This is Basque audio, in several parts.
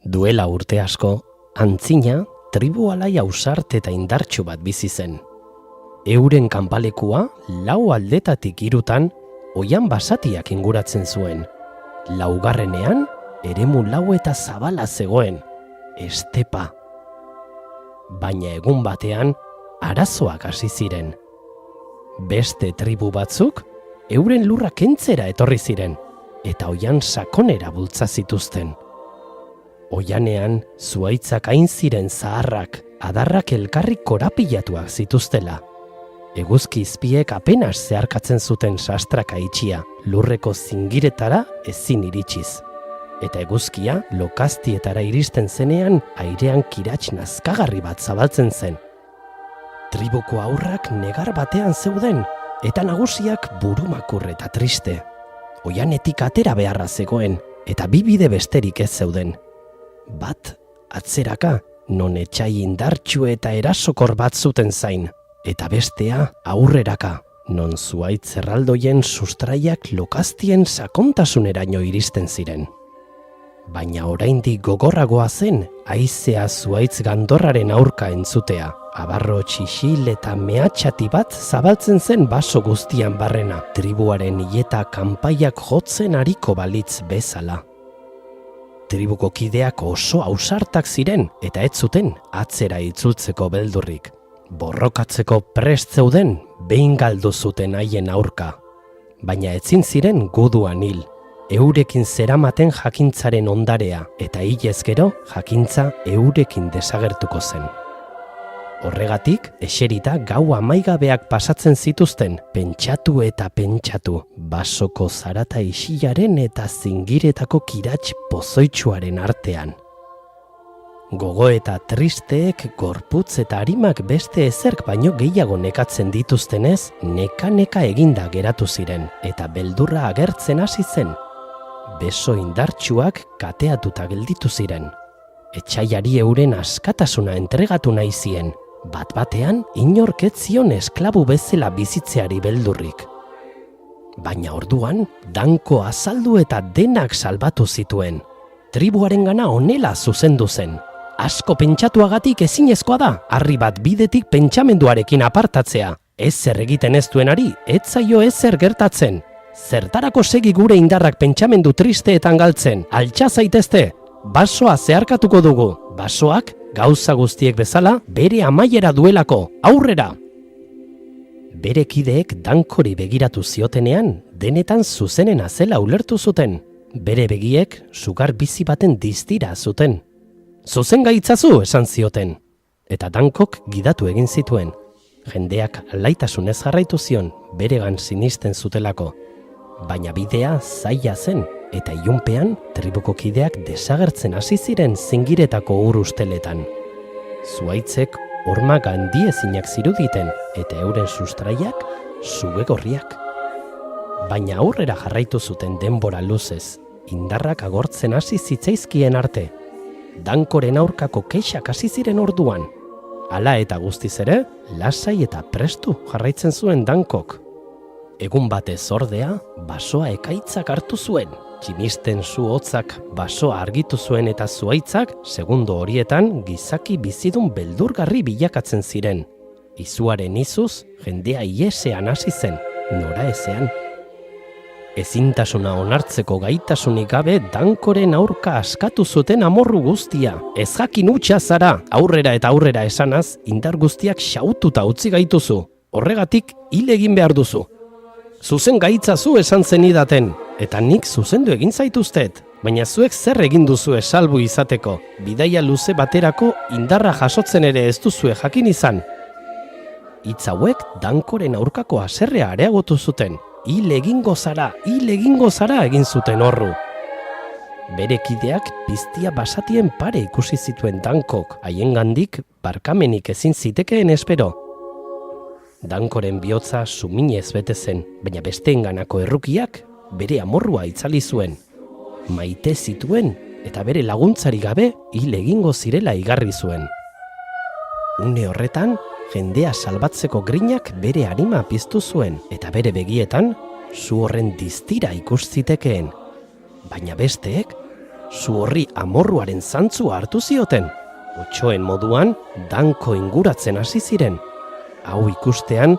Duela urte asko, antzina tribu alai ausart eta indartsu bat bizi zen. Euren kanpalekua 4 aldetatik 3 oihan basatiak inguratzen zuen. 4. eremu lau eta zabala zegoen, estepa. Baina egun batean arazoak hasi ziren. Beste tribu batzuk euren lurra kentzera etorri ziren eta oihan sakonera bultza zituzten. Oihanean zuhaitzak hain ziren zaharrak, adarrak elkarri korapilatuak zituztela. Eguzki izpiek apenas zeharkatzen zuten sastraka itxia, lurreko zingiretara ezin iritsiz. Eta eguzkia lokaztietara iristen zenean airean kirats nazkagarri bat zabaltzen zen. Tribuko haurrak negar batean zeuden eta nagusiak burumakur eta triste. Oihanetik atera beharra zegoen eta 2 bide besterik ez zeuden. Bat atzeraka, non etsai indartsu eta erasokor bat zuten zain, eta bestea aurreraka, non zuhaitz erraldoien sustraiak lokaztien sakontasuneraino iristen ziren. Baina oraindik gogorragoa zen haizea zuhaitz gandorraren aurka entzutea. Abarro txisil eta mehatxati bat zabaltzen zen baso guztian barrena, tribuaren hileta kanpaiak jotzen ariko balitz bezala. Tribuko kideak oso ausartak ziren eta ez zuten atzera itzultzeko beldurrik. Borrokatzeko prest zeuden behin galdu zuten haien aurka. Baina ezin ziren guduan hil. Eurekin zeramaten jakintzaren ondarea eta hilez gero jakintza eurekin desagertuko zen. Horregatik, eserita gau amaigabeak pasatzen zituzten, pentsatu eta pentsatu, basoko zarata isilaren eta zingiretako kirats pozoitsuaren artean. Gogo eta tristeek gorputz eta arimak beste ezerk baino gehiago nekatzen dituztenez, neka eginda geratu ziren, eta beldurra agertzen hasi zen. Beso indartsuak kateatuta gelditu ziren. Etsaiari euren askatasuna entregatu nahi zien, bat-batean inork ez zion esklabu bezala bizitzeari beldurrik. Baina orduan, Danko azaldu eta denak salbatu zituen. Tribuarengana honela zuzendu zen. Asko pentsatuagatik ezinezkoa da, harri bat bidetik pentsamenduarekin apartatzea. Ezer egiten ez duenari, ez zaio ezer gertatzen. Zertarako segi gure indarrak pentsamendu tristeetan galtzen, altxa zaitezte. Basoa zeharkatuko dugu, basoak gauza guztiek bezala bere amaiera duelako, aurrera! Bere kideek Dankori begiratu ziotenean, denetan zuzenena zela ulertu zuten. Bere begiek sugar bizi baten distira zuten. Zuzen gaitzazu esan zioten. Eta Dankok gidatu egin zituen. Jendeak alaitasunez jarraitu zion, beregan sinisten zutelako. Baina bidea zaila zen, eta ilunpean tribuko kideak desagertzen hasi ziren zingiretako ur usteletan. Zuhaitzek horma gandiezinak ziruditen eta euren sustraiak sugegorriak. Baina aurrera jarraitu zuten denbora luzez, indarrak agortzen hasi zitzaizkien arte. Dankoren aurkako kexak hasi ziren orduan. Hala eta guztiz ere, lasai eta prestu jarraitzen zuen Dankok. Egun batez ordea, basoa ekaitzak hartu zuen. Tximisten zu hotzak basoa argitu zuen eta zuhaitzak, segundo horietan gizaki bizidun beldurgarri bilakatzen ziren. Izuaren izuz, jendea iesean hasi zen, nora ezean. Ezintasuna onartzeko gaitasunik gabe Dankoren aurka askatu zuten amorru guztia. Ez jakin hutsa zara, aurrera eta aurrera esanaz, indar guztiak xaututa utzi gaituzu. Horregatik hil egin behar duzu. Zuzen gaitzazu esan zenidaten, eta nik zuzendu egin zaituztet, baina zuek zer egin duzue salbu izateko, bidaia luze baterako indarra jasotzen ere ez duzue jakin izan. Hitz hauek Dankoren aurkako haserrea areagotu zuten, hil egingo zara egin zuten horru. Bere kideak piztia basatien pare ikusi zituen Dankok, haiengandik barkamenik ezin zitekeen espero. Dankoren bihotza suminez bete zen, baina besteenganako errukiak bere amorrua itzali zuen. Maite zituen eta bere laguntzari gabe hil egingo zirela igarri zuen. Une horretan, jendea salbatzeko grinak bere anima piztu zuen eta bere begietan su horren distira ikus zitekeen. Baina besteek Zu horri amorruaren zantzua hartu zioten. Otsoen moduan Danko inguratzen hasi ziren. Hau ikustean,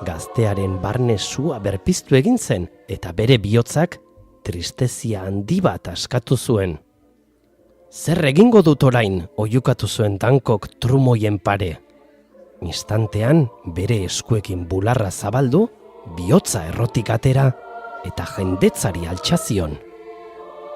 gaztearen barne sua berpiztu egin zen eta bere bihotzak tristezia handi bat askatu zuen. Zer egingo dut orain, oihukatu zuen Dankok trumoien pare. Instantean, bere eskuekin bularra zabaldu, bihotza errotik atera eta jendetzari altxazion.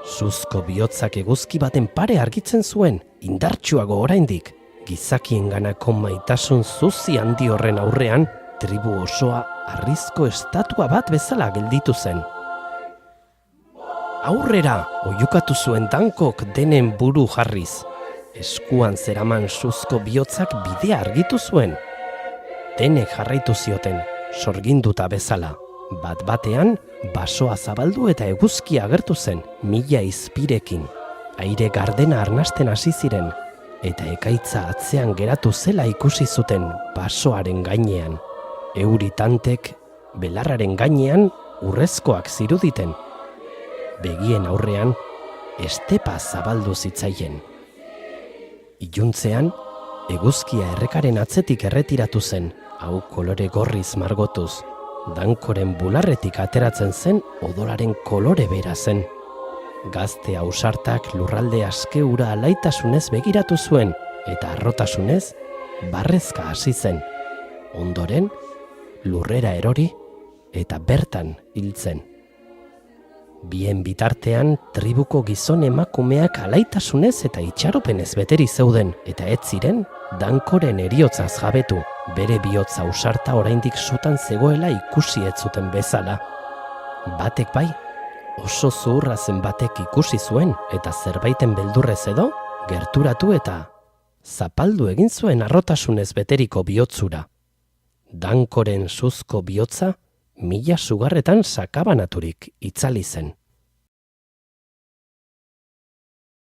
Suzko bihotzak eguzki baten pare argitzen zuen, indartsuago oraindik, gizakienganako maitasun zuzi handi horren aurrean, tribu osoa harrizko estatua bat bezala gelditu zen. Aurrera, oihukatu zuen Dankok denen buru jarriz. Eskuan zeraman suzko bihotzak bidea argitu zuen. Denek jarraitu zioten, sorginduta bezala. Bat-batean, basoa zabaldu eta eguzkia agertu zen, 1000 izpirekin. Aire gardena arnasten hasi ziren, eta ekaitza atzean geratu zela ikusi zuten basoaren gainean. Euritantek belarraren gainean urrezkoak ziruditen. Begien aurrean, estepa zabaldu zitzaien. Iluntzean, eguzkia errekaren atzetik erretiratu zen, hau kolore gorriz margotuz. Dankoren bularretik ateratzen zen odolaren kolore bera zen. Gazte ausartak lurralde askeura alaitasunez begiratu zuen, eta harrotasunez barrezka hasi zen. Ondoren, lurrera erori eta bertan hiltzen. Bien bitartean, tribuko gizon emakumeak alaitasunez eta itxaropenez beteri zeuden, eta ez ziren Dankoren heriotzaz jabetu, bere bihotza ausarta oraindik sutan zegoela ikusi ez zuten bezala. Batek bai, oso zuhurra zen batek ikusi zuen, eta zerbaiten beldurrez edo, gerturatu eta zapaldu egin zuen harrotasunez beteriko bihotzura. Dankoren suzko bihotza 1000 sugarretan sakabanaturik itzali zen.